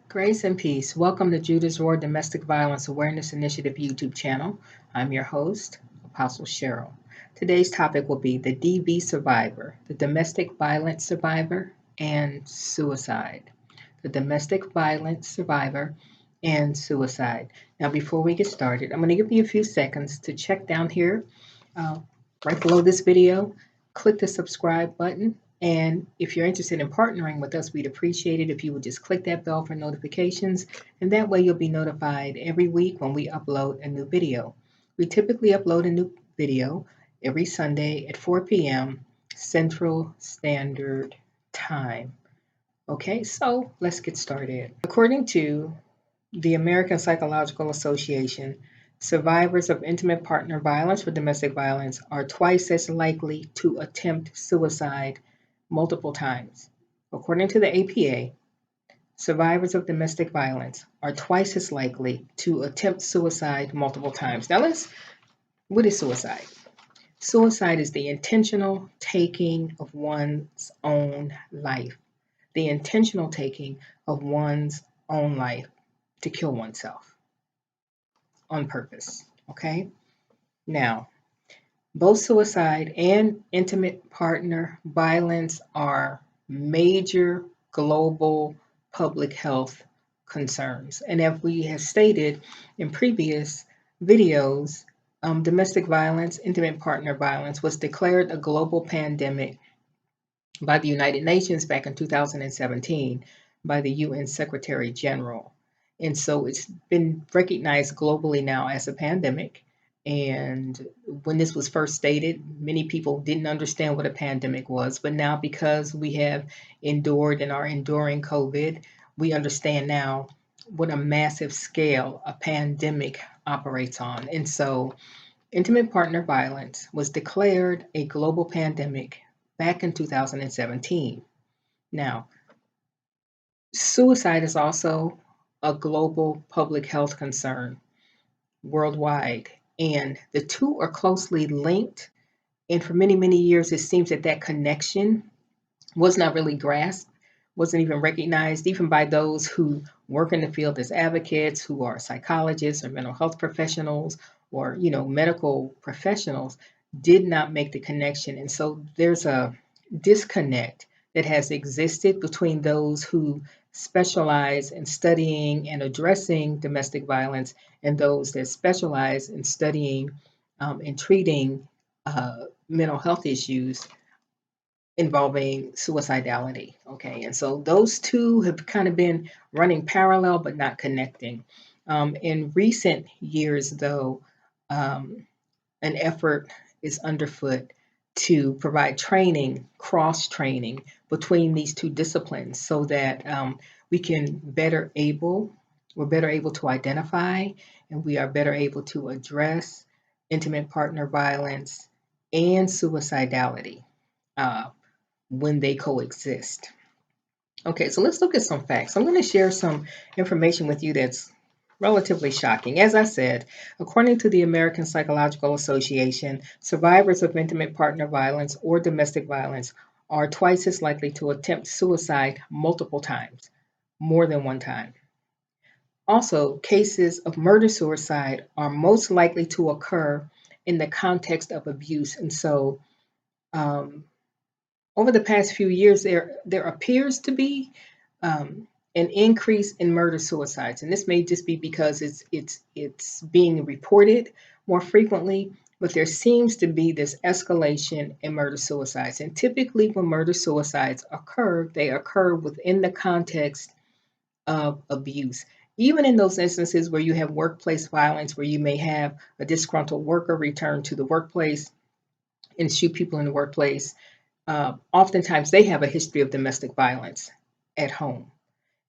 Grace and peace. Welcome to Judah's Roar Domestic Violence Awareness Initiative YouTube channel. I'm your host, Apostle Cheryl. Today's topic will be the DV survivor, the domestic violence survivor, and suicide. The domestic violence survivor and suicide. Now, before we get started, I'm going to give you a few seconds to check down here uh, right below this video. Click the subscribe button, and if you're interested in partnering with us, we'd appreciate it if you would just click that bell for notifications, and that way you'll be notified every week when we upload a new video. We typically upload a new video every Sunday at 4 p.m. Central Standard Time. Okay, so let's get started. According to the American Psychological Association, survivors of intimate partner violence or domestic violence are twice as likely to attempt suicide multiple times. According to the APA, survivors of domestic violence are twice as likely to attempt suicide multiple times. Now, what is suicide? Suicide is the intentional taking of one's own life. The intentional taking of one's own life to kill oneself on purpose. Okay? Now, both suicide and intimate partner violence are major global public health concerns. And as we have stated in previous videos, domestic violence, intimate partner violence was declared a global pandemic by the United Nations back in 2017 by the UN Secretary General. And so it's been recognized globally now as a pandemic. And when this was first stated, many people didn't understand what a pandemic was. But now, because we have endured and are enduring COVID, we understand now what a massive scale a pandemic operates on. And so, intimate partner violence was declared a global pandemic back in 2017. Now, suicide is also a global public health concern worldwide, and the two are closely linked. And for many, many years, it seems that that connection was not really grasped, wasn't even recognized, even by those who work in the field as advocates, who are psychologists or mental health professionals or, medical professionals, did not make the connection. And so there's a disconnect that has existed between those who specialize in studying and addressing domestic violence and those that specialize in studying and treating mental health issues involving suicidality. Okay, and so those two have kind of been running parallel but not connecting. In recent years, though, an effort is underfoot to provide training, cross training between these two disciplines so that we can we're better able to identify and we are better able to address intimate partner violence and suicidality uh, when they coexist. Okay, so let's look at some facts. I'm going to share some information with you that's relatively shocking. As I said, according to the American Psychological Association, survivors of intimate partner violence or domestic violence are twice as likely to attempt suicide multiple times, more than one time. Also, cases of murder suicide are most likely to occur in the context of abuse. And so, um, over the past few years, there appears to be an increase in murder suicides, and this may just be because it's being reported more frequently. But there seems to be this escalation in murder suicides, and typically when murder suicides occur, they occur within the context of abuse. Even in those instances where you have workplace violence, where you may have a disgruntled worker return to the workplace and shoot people in the workplace, oftentimes they have a history of domestic violence at home.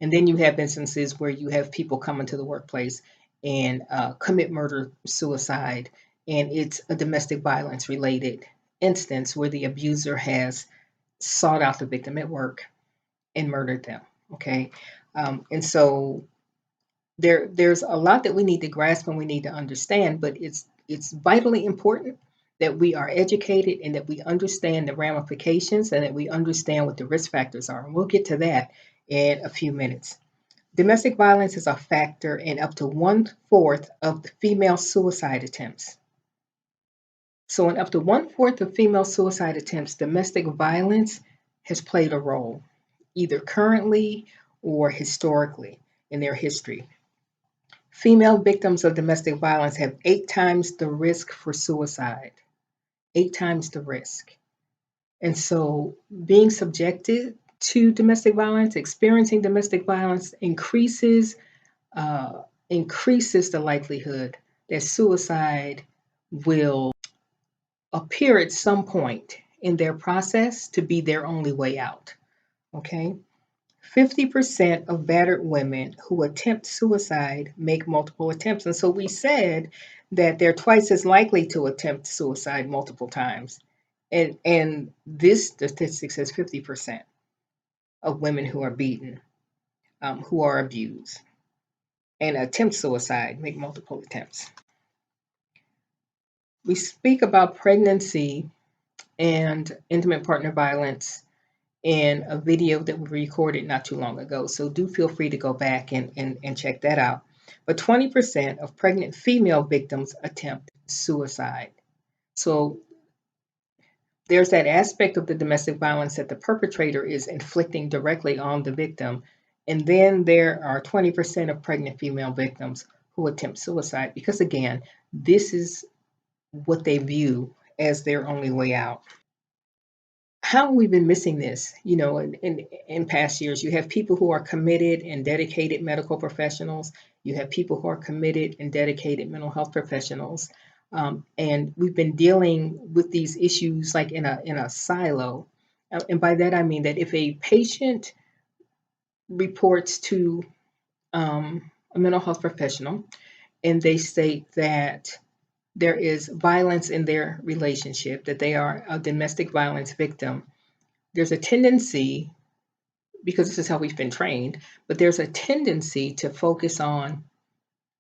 And then you have instances where you have people come into the workplace and commit murder suicide, and it's a domestic violence related instance where the abuser has sought out the victim at work and murdered them. Okay, and so there's a lot that we need to grasp and we need to understand, but it's vitally important that we are educated and that we understand the ramifications and that we understand what the risk factors are. And we'll get to that in a few minutes. Domestic violence is a factor in up to 1/4 of the female suicide attempts. So, in up to 1/4 of female suicide attempts, domestic violence has played a role, either currently or historically in their history. Female victims of domestic violence have 8 times the risk for suicide, 8 times the risk. And so, being subjected to domestic violence, experiencing domestic violence uh, increases the likelihood that suicide will appear at some point in their process to be their only way out. Okay? 50% of battered women who attempt suicide make multiple attempts. And so we said that they're twice as likely to attempt suicide multiple times. And this statistic says 50% of women who are beaten, who are abused, and attempt suicide make multiple attempts. We speak about pregnancy and intimate partner violence in a video that we recorded not too long ago. So do feel free to go back and check that out. But 20% of pregnant female victims attempt suicide. So there's that aspect of the domestic violence that the perpetrator is inflicting directly on the victim. And then there are 20% of pregnant female victims who attempt suicide because, again, this is what they view as their only way out. How have we been missing this? In past years, you have people who are committed and dedicated medical professionals. You have people who are committed and dedicated mental health professionals. And we've been dealing with these issues like in a silo. And by that, I mean that if a patient reports to a mental health professional and they state that there is violence in their relationship, that they are a domestic violence victim, there's a tendency, because this is how we've been trained, but there's a tendency to focus on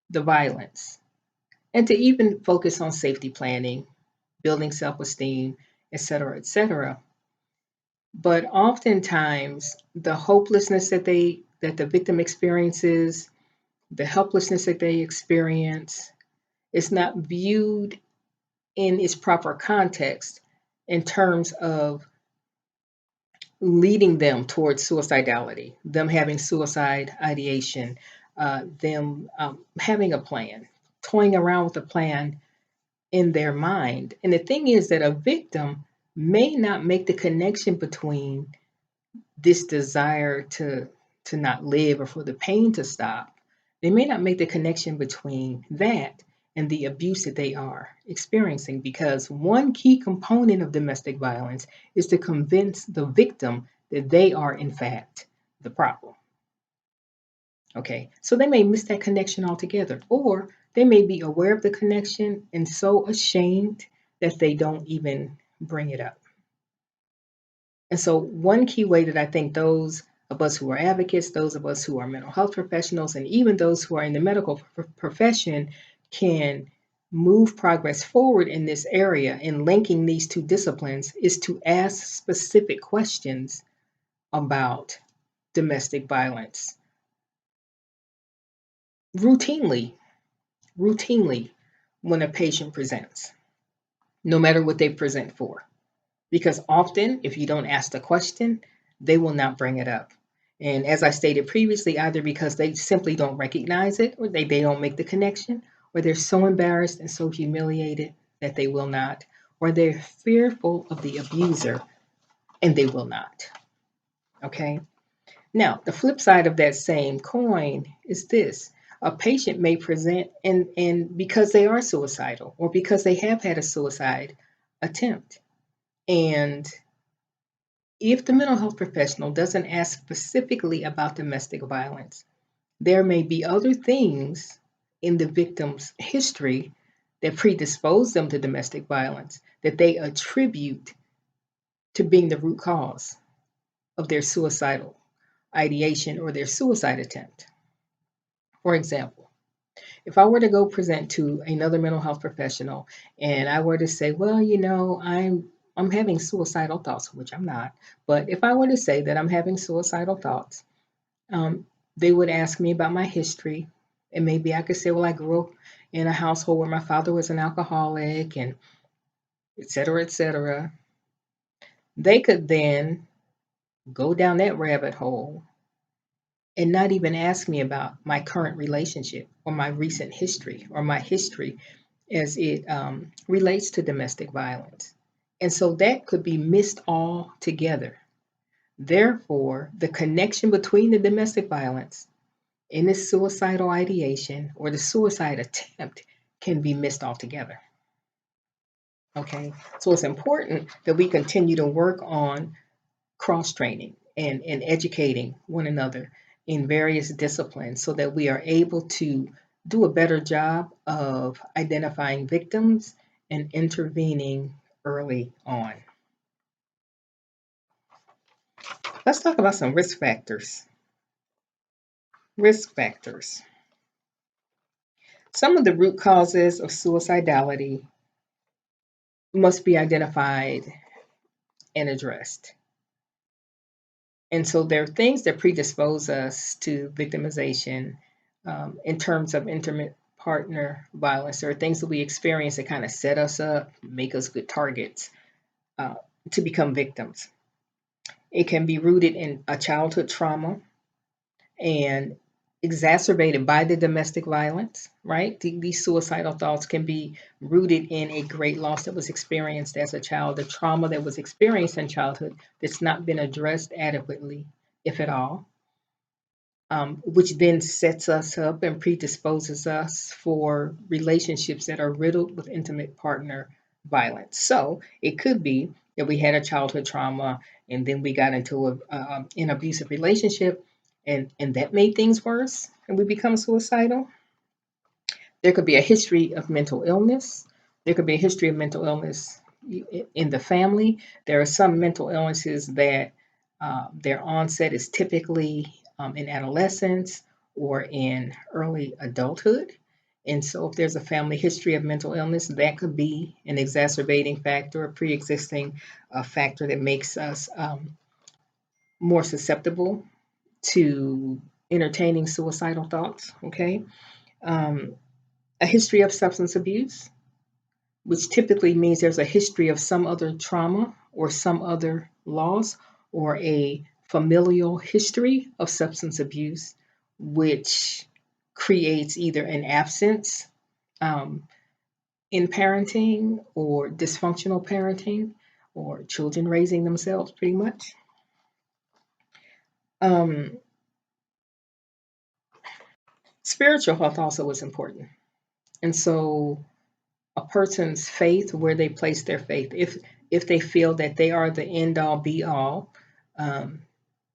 the violence and to even focus on safety planning, building self esteem, et cetera, et cetera. But oftentimes, the hopelessness that the victim experiences, the helplessness that they experience, is not viewed in its proper context in terms of leading them towards suicidality, them having suicide ideation, them having a plan, toying around with a plan in their mind. And the thing is that a victim may not make the connection between this desire to not live or for the pain to stop. They may not make the connection between that and the abuse that they are experiencing, because one key component of domestic violence is to convince the victim that they are in fact the problem. Okay, so they may miss that connection altogether, or they may be aware of the connection and so ashamed that they don't even bring it up. And so, one key way that I think those of us who are advocates, those of us who are mental health professionals, and even those who are in the medical profession can move progress forward in this area in linking these two disciplines is to ask specific questions about domestic violence routinely, routinely when a patient presents, no matter what they present for. Because often, if you don't ask the question, they will not bring it up. And as I stated previously, either because they simply don't recognize it, or they don't make the connection, or they're so embarrassed and so humiliated that they will not, or they're fearful of the abuser and they will not. Okay? Now, the flip side of that same coin is this. A patient may present and because they are suicidal or because they have had a suicide attempt. And if the mental health professional doesn't ask specifically about domestic violence, there may be other things in the victim's history that predispose them to domestic violence that they attribute to being the root cause of their suicidal ideation or their suicide attempt. For example, if I were to go present to another mental health professional and I were to say, well, I'm having suicidal thoughts, which I'm not, but if I were to say that I'm having suicidal thoughts, um, They would ask me about my history, and maybe I could say, well, I grew up in a household where my father was an alcoholic, and et cetera, et cetera. They could then go down that rabbit hole and not even ask me about my current relationship or my recent history or my history as it relates to domestic violence. And so that could be missed altogether. Therefore, the connection between the domestic violence and the suicidal ideation or the suicide attempt can be missed altogether. Okay, so it's important that we continue to work on cross training and educating one another in various disciplines so that we are able to do a better job of identifying victims and intervening early on. Let's talk about some risk factors. Risk factors. Some of the root causes of suicidality must be identified and addressed. And so there are things that predispose us to victimization in terms of intimate partner violence. There are things that we experience that kind of set us up, make us good targets uh, to become victims. It can be rooted in a childhood trauma and exacerbated by the domestic violence, right? These suicidal thoughts can be rooted in a great loss that was experienced as a child, the trauma that was experienced in childhood that's not been addressed adequately, if at all, which then sets us up and predisposes us for relationships that are riddled with intimate partner violence. So it could be that we had a childhood trauma and then we got into an abusive relationship and that made things worse and we become suicidal. There could be a history of mental illness. There could be a history of mental illness in the family. There are some mental illnesses that their onset is typically in adolescence or in early adulthood. And so, if there's a family history of mental illness, that could be an exacerbating factor, a pre existing factor that makes us more susceptible to entertaining suicidal thoughts. Okay. Um, a history of substance abuse, which typically means there's a history of some other trauma or some other loss or a familial history of substance abuse, which creates either an absence um, in parenting or dysfunctional parenting or children raising themselves, pretty much. Um, Spiritual health also is important. And so a person's faith, where they place their faith, if they feel that they are the end all be all, um,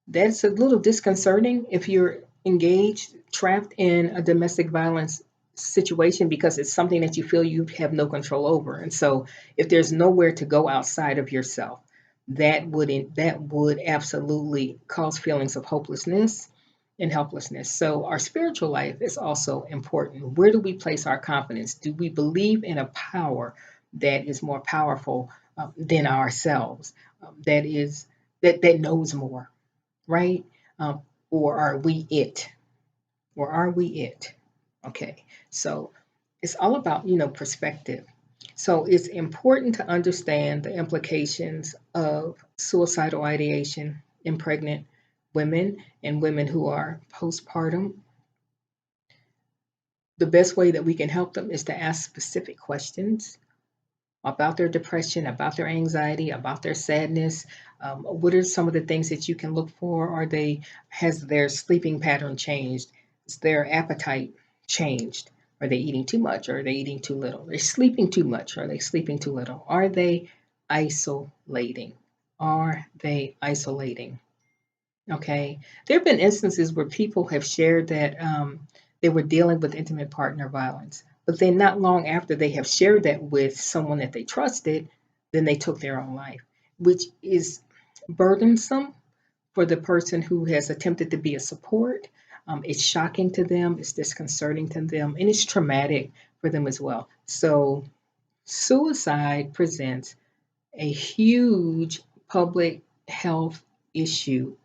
that's a little disconcerting if you're engaged, trapped in a domestic violence situation because it's something that you feel you have no control over. And so if there's nowhere to go outside of yourself, that would absolutely cause feelings of hopelessness and helplessness. So our spiritual life is also important. Where do we place our confidence? Do we believe in a power that is more powerful than ourselves? That is that knows more, right? Um, or are we it? Or are we it? Okay, so it's all about perspective. So it's important to understand the implications of suicidal ideation in pregnant women and women who are postpartum. The best way that we can help them is to ask specific questions about their depression, about their anxiety, about their sadness. What are some of the things that you can look for? Has their sleeping pattern changed? Is their appetite changed? Are they eating too much or are they eating too little? Are they sleeping too much or are they sleeping too little? Are they isolating? Are they isolating? Okay. There have been instances where people have shared that they were dealing with intimate partner violence, but then not long after they have shared that with someone that they trusted, then they took their own life, which is burdensome for the person who has attempted to be a support. It's shocking to them, it's disconcerting to them, and it's traumatic for them as well. So, suicide presents a huge public health issue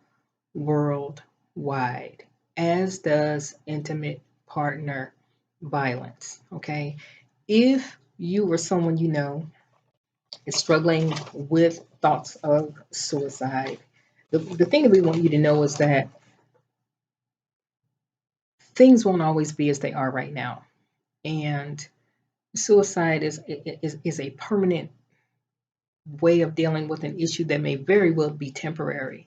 worldwide as does intimate partner violence. Okay. If you or someone you know is struggling with thoughts of suicide, the thing that we want you to know is that things won't always be as they are right now. And suicide is a permanent way of dealing with an issue that may very well be temporary.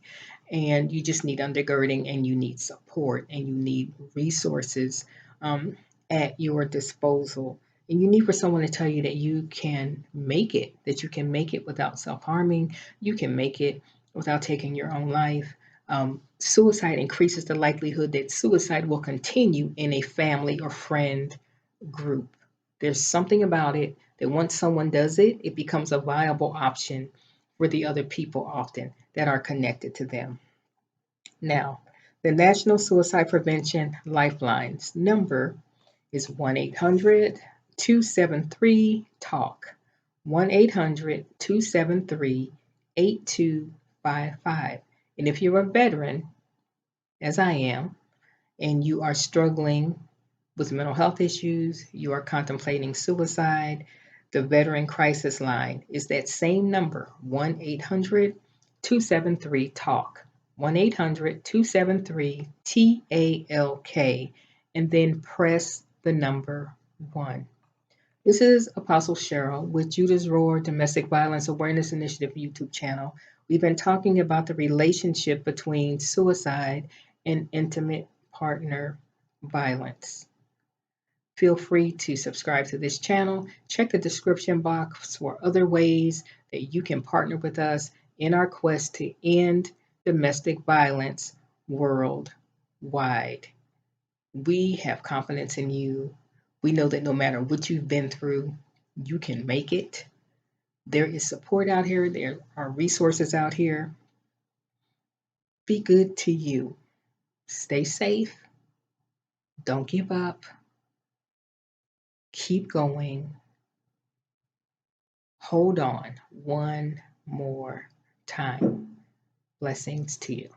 And you just need undergirding and you need support and you need resources at your disposal. And you need for someone to tell you that you can make it, that you can make it without self harming, you can make it without taking your own life. Suicide increases the likelihood that suicide will continue in a family or friend group. There's something about it that once someone does it, it becomes a viable option for the other people often that are connected to them. Now, the National Suicide Prevention Lifelines number is 1 800 273 TALK, 1 800 273 8255. And if you're a veteran, as I am, and you are struggling with mental health issues, you are contemplating suicide, the Veteran Crisis Line is that same number, 1 800 273 TALK, 1 800 273 TALK, and then press the number 1. This is Apostle Cheryl with Judah's Roar Domestic Violence Awareness Initiative YouTube channel. We've been talking about the relationship between suicide and intimate partner violence. Feel free to subscribe to this channel. Check the description box for other ways that you can partner with us in our quest to end domestic violence worldwide. We have confidence in you. We know that no matter what you've been through, you can make it. There is support out here, there are resources out here. Be good to you. Stay safe. Don't give up. Keep going. Hold on one more time. Blessings to you.